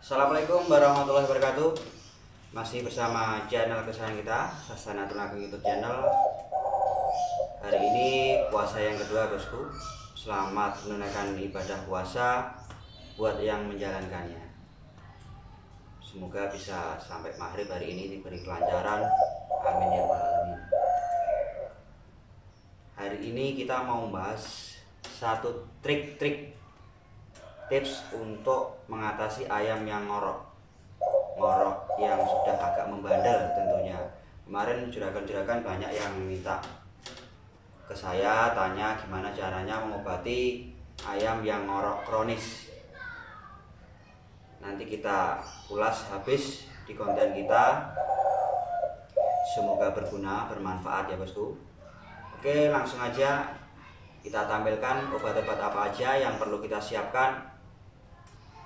Assalamualaikum warahmatullahi wabarakatuh. Masih bersama channel kesayangan kita, Sasana Tunagung YouTube channel. Hari ini puasa yang kedua, bosku. Selamat menunaikan ibadah puasa buat yang menjalankannya. Semoga bisa sampai maghrib hari ini diberi kelancaran. Amin ya rabbal alamin. Hari ini kita mau membahas satu trik-trik tips untuk mengatasi ayam yang ngorok yang sudah agak membandel tentunya. Kemarin juragan-juragan banyak yang minta ke saya, tanya gimana caranya mengobati ayam yang ngorok kronis. Nanti kita ulas habis di konten kita. Semoga berguna, bermanfaat ya bosku. Oke, langsung aja kita tampilkan obat-obat apa aja yang perlu kita siapkan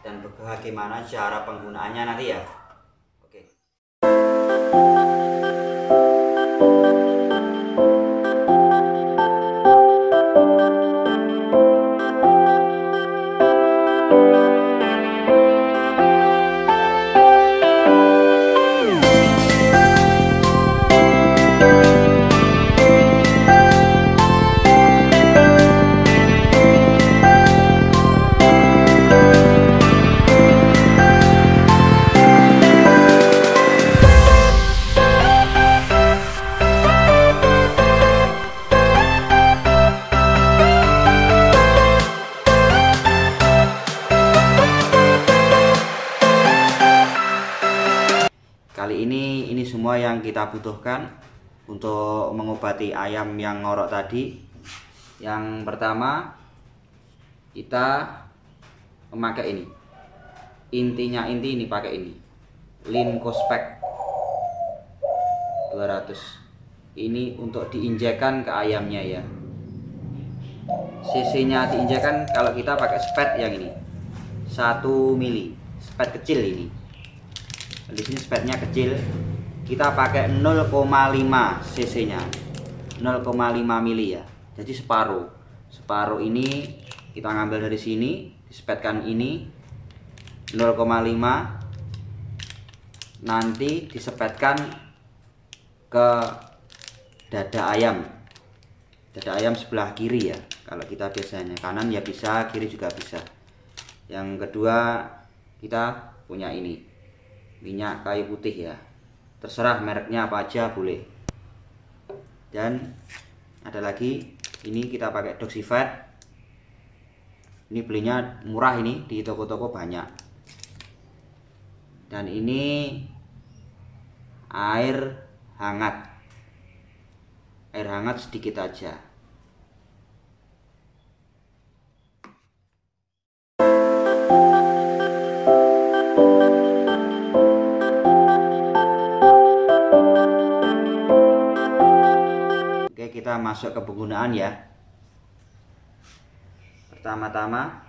dan bagaimana cara penggunaannya nanti ya. Oke. Kali ini semua yang kita butuhkan untuk mengobati ayam yang ngorok tadi. Yang pertama, kita memakai ini. Inti ini pakai ini. Lincospect 200. Ini untuk diinjekkan ke ayamnya ya. CC-nya diinjekkan kalau kita pakai spet yang ini. 1 mili, spet kecil ini. Di sini spetnya kecil, kita pakai 0,5 cc nya 0,5 mili ya, jadi separuh ini kita ngambil dari sini, dispetkan ini 0,5, nanti disepetkan ke dada ayam sebelah kiri ya. Kalau kita biasanya kanan ya bisa, kiri juga bisa. Yang kedua, kita punya ini minyak kayu putih ya, terserah mereknya apa aja boleh. Dan ada lagi, ini kita pakai Doxivet. Ini belinya murah, ini di toko-toko banyak. Dan ini air hangat sedikit aja. Kita masuk ke penggunaan ya. Pertama-tama,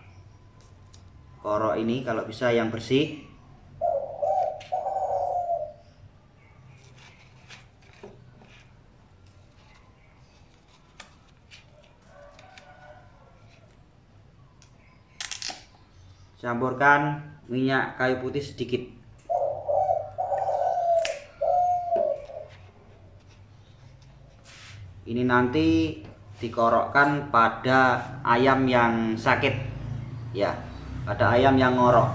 korok ini kalau bisa yang bersih. Campurkan minyak kayu putih sedikit. Ini nanti dikorokkan pada ayam yang sakit ya, pada ayam yang ngorok.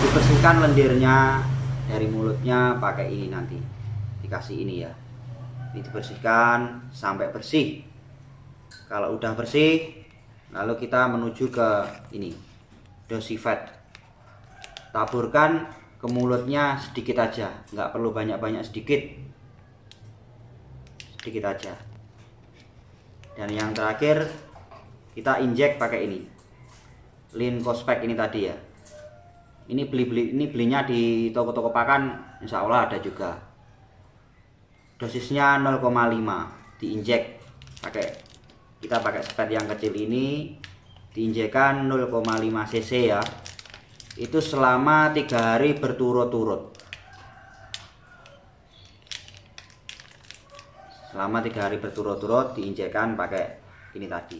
Dibersihkan lendirnya dari mulutnya pakai ini, nanti dikasih ini ya. Ini dibersihkan sampai bersih. Kalau udah bersih, lalu kita menuju ke ini Doxivet. Taburkan ke mulutnya sedikit aja, nggak perlu banyak-banyak, sedikit aja. Dan yang terakhir, kita injek pakai ini Lincospect ini tadi ya. Ini belinya di toko-toko pakan, insya Allah ada juga. Dosisnya 0,5, diinjek kita pakai spet yang kecil ini, diinjekkan 0,5 cc ya. Itu selama 3 hari berturut-turut. Selama 3 hari berturut-turut diinjekkan pakai ini tadi.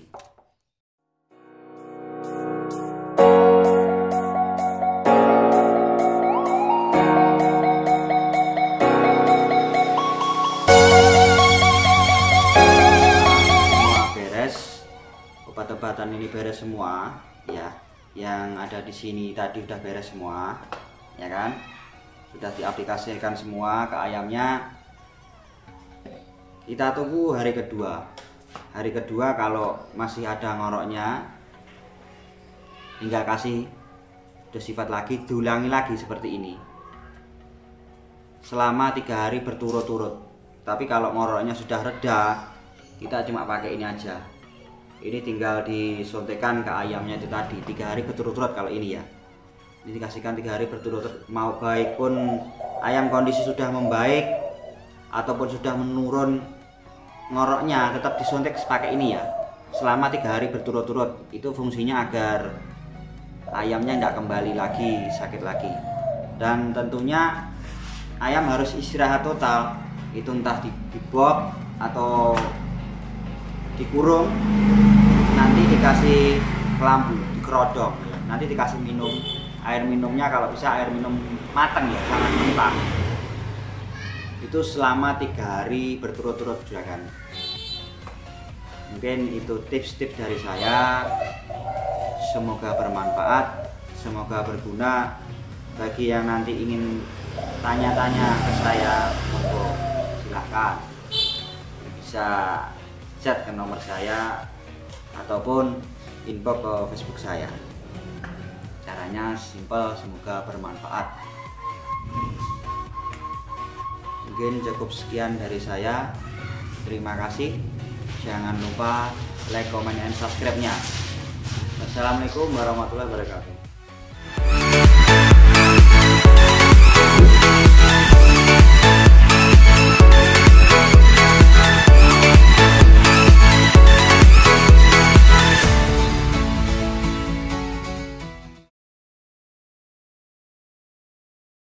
obat-obatan ini beres semua ya, yang ada di sini tadi udah beres semua ya kan, sudah diaplikasikan semua ke ayamnya. Kita tunggu hari kedua. Hari kedua kalau masih ada ngoroknya, tinggal kasih dosifat lagi, diulangi lagi seperti ini selama 3 hari berturut-turut. Tapi kalau ngoroknya sudah reda, kita cuma pakai ini aja. Ini tinggal disuntikkan ke ayamnya itu tadi 3 hari berturut-turut. Kalau ini ya, ini dikasihkan 3 hari berturut-turut. Mau baik pun ayam kondisi sudah membaik ataupun sudah menurun ngoroknya, tetap disuntik pakai ini ya selama 3 hari berturut-turut. Itu fungsinya agar ayamnya tidak kembali lagi sakit lagi. Dan tentunya ayam harus istirahat total, itu entah di box atau dikurung, nanti dikasih kelambu, dikerodok, nanti dikasih minum. Air minumnya kalau bisa air minum matang ya, jangan mentah. Itu selama 3 hari berturut-turut juragan. Mungkin itu tips-tips dari saya, semoga bermanfaat, semoga berguna. Bagi yang nanti ingin tanya-tanya ke saya, monggo silahkan, bisa chat ke nomor saya ataupun inbox ke Facebook saya. Caranya simple, semoga bermanfaat. Mungkin cukup sekian dari saya. Terima kasih. Jangan lupa like, comment, dan subscribe-nya. Wassalamualaikum warahmatullahi wabarakatuh.